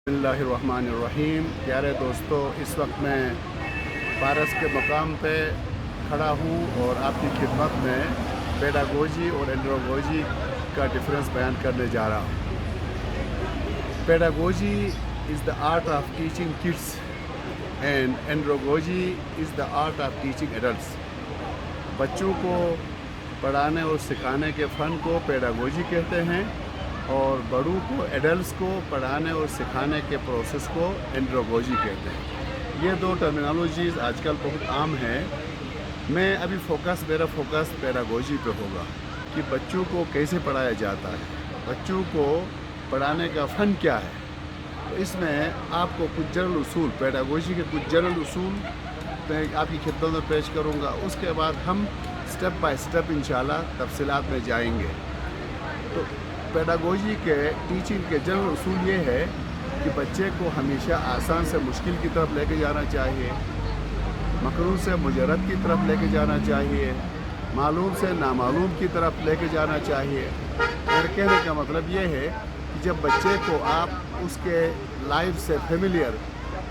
बिस्मिल्लाहिर्रहमानिर्रहीम। प्यारे दोस्तों, इस वक्त मैं पारस के मकाम पे खड़ा हूँ और आपकी खिदमत में पेडागोजी और एंड्रोगोजी का डिफरेंस बयान करने जा रहा हूँ। Pedagogy is the art of teaching kids and andragogy is the art of teaching adults. बच्चों को पढ़ाने और सिखाने के फ़न को पेडागोजी कहते हैं और बड़ों को, एडल्ट्स को पढ़ाने और सिखाने के प्रोसेस को एंड्रोगोजी कहते हैं। ये दो टर्मिनोलॉजीज़ आजकल बहुत आम हैं। मेरा फोकस पेडागोजी पे होगा कि बच्चों को कैसे पढ़ाया जाता है, बच्चों को पढ़ाने का फ़न क्या है। तो इसमें आपको कुछ जनरल उसूल, पेडागोजी के कुछ जनरल उसूल मैं आपकी खिदमत में पेश करूँगा। उसके बाद हम स्टेप बाय स्टेप इंशाल्लाह तफसीलात में जाएंगे। तो पेडागोजी के टीचिंग के जनरल उसूल ये है कि बच्चे को हमेशा आसान से मुश्किल की तरफ लेके जाना चाहिए, मकरूह से मुजरद की तरफ लेके जाना चाहिए, मालूम से नामालूम की तरफ लेके जाना चाहिए। मेरे कहने का मतलब ये है कि जब बच्चे को आप उसके लाइफ से फेमिलियर,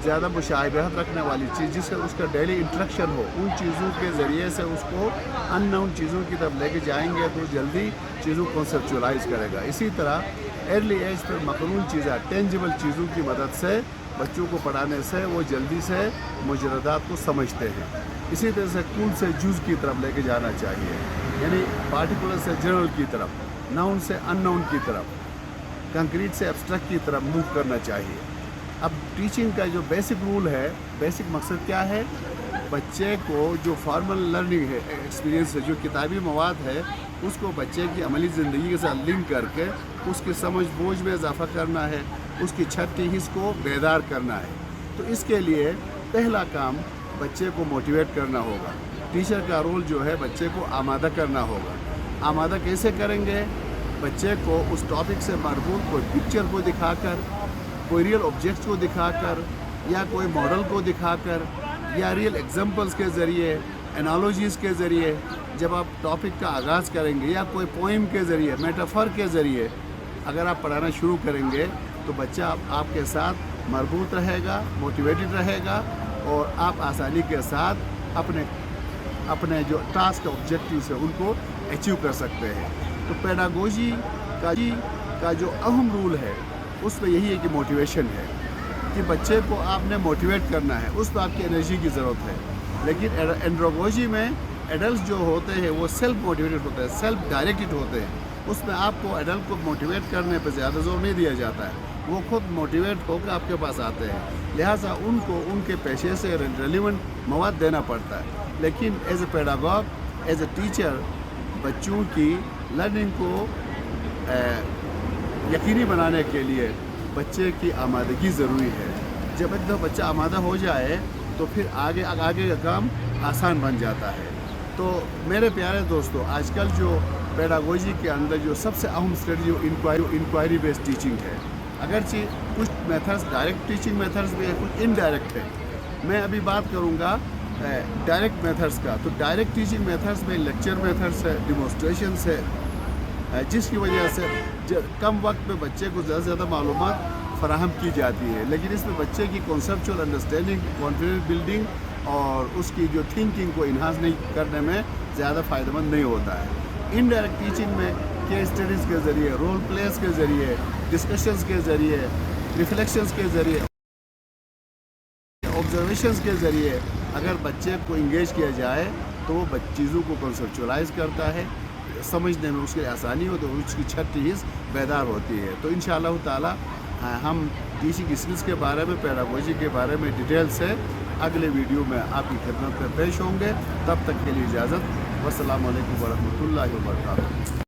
ज़्यादा मुशाहिदत रखने वाली चीज़ जिससे उसका डेली इंटरेक्शन हो, उन चीज़ों के ज़रिए से उसको अननोन चीज़ों की तरफ लेके जाएंगे तो जल्दी चीज़ों को कॉन्सेप्चुअलाइज करेगा। इसी तरह अर्ली एज पर मकरून चीज़ें, टेंजिबल चीज़ों की मदद से बच्चों को पढ़ाने से वो जल्दी से मुजरदात को समझते हैं। इसी तरह से कूल से जूज़ की तरफ लेके जाना चाहिए, यानी पार्टिकुलर से जनरल की तरफ, नाउन से अननाउन की तरफ, कंक्रीट से एब्स्ट्रैक्ट की तरफ मूव करना चाहिए। अब टीचिंग का जो बेसिक रूल है, बेसिक मकसद क्या है, बच्चे को जो फॉर्मल लर्निंग है, एक्सपीरियंस है, जो किताबी मवाद है, उसको बच्चे की अमली ज़िंदगी के साथ लिंक करके उसकी समझ बूझ में इजाफ़ा करना है, उसकी छठी हिस्स को बेदार करना है। तो इसके लिए पहला काम बच्चे को मोटिवेट करना होगा। टीचर का रोल जो है बच्चे को आमादा करना होगा। आमादा कैसे करेंगे? बच्चे को उस टॉपिक से मरबूत कोई पिक्चर को दिखाकर, कोई रियल ऑब्जेक्ट्स को दिखाकर, या कोई मॉडल को दिखाकर, या रियल एग्जांपल्स के ज़रिए, एनालॉजीज़ के ज़रिए जब आप टॉपिक का आगाज़ करेंगे, या कोई पोइम के ज़रिए, मेटाफर के ज़रिए अगर आप पढ़ाना शुरू करेंगे तो बच्चा आपके साथ मरबूत रहेगा, मोटिवेटेड रहेगा और आप आसानी के साथ अपने जो टास्क ऑब्जेक्टिव है उनको अचीव कर सकते हैं। तो पेडागोजी का जो अहम रूल है उसमें यही है कि मोटिवेशन है, कि बच्चे को आपने मोटिवेट करना है, उस पर आपकी एनर्जी की ज़रूरत है। लेकिन एंड्रोगोजी में एडल्ट जो होते हैं वो सेल्फ मोटिवेटेड होते हैं, सेल्फ डायरेक्टेड होते हैं। उसमें आपको एडल्ट को मोटिवेट करने पर ज़्यादा जोर नहीं दिया जाता है, वो खुद मोटिवेट होकर आपके पास आते हैं। लिहाजा उनको उनके पेशे से रेलिवेंट मवाद देना पड़ता है। लेकिन as a pedagogue, as a teacher, बच्चों की लर्निंग को यकीनी बनाने के लिए बच्चे की आमादगी ज़रूरी है। जब एक दफ़ा बच्चा आमादा हो जाए तो फिर आगे का काम आसान बन जाता है। तो मेरे प्यारे दोस्तों, आजकल जो पेडागोजी के अंदर जो सबसे अहम स्ट्रेटजी इंक्वायरी बेस्ड टीचिंग है। अगरचे कुछ मेथड्स डायरेक्ट टीचिंग मेथड्स भी है, कुछ इनडायरेक्ट है। मैं अभी बात करूँगा डायरेक्ट मेथड्स का। तो डायरेक्ट टीचिंग मेथड्स में लेक्चर मेथड्स है, डिमॉन्स्ट्रेशंस है, जिसकी वजह से कम वक्त में बच्चे को ज़्यादा से ज़्यादा मालूमात फराहम की जाती है। लेकिन इसमें बच्चे की कॉन्सेप्चुअल अंडरस्टैंडिंग, कॉन्फिडेंस बिल्डिंग और उसकी जो थिंकिंग को इन्हांस नहीं करने में ज़्यादा फ़ायदेमंद नहीं होता है। इनडायरेक्ट टीचिंग में केस स्टडीज़ के ज़रिए, रोल प्लेस के ज़रिए, डिस्कशंस के ज़रिए, रिफ्लेक्शंस के ज़रिए, ऑब्जर्वेशंस के ज़रिए अगर बच्चे को इंगेज किया जाए तो वो चीज़ों को कॉन्सेप्चुअलाइज करता है, समझने में उसकी आसानी हो, तो उसकी छठी हिस्स बेदार होती है। तो इंशाअल्लाह ताला हम टीचिंग स्किल्स के बारे में, पेडागोजी के बारे में डिटेल से अगले वीडियो में आपकी खिदमत में पेश होंगे। तब तक के लिए इजाज़त। वस्सलामु अलैकुम वरहमतुल्लाहि वबरकातुहू।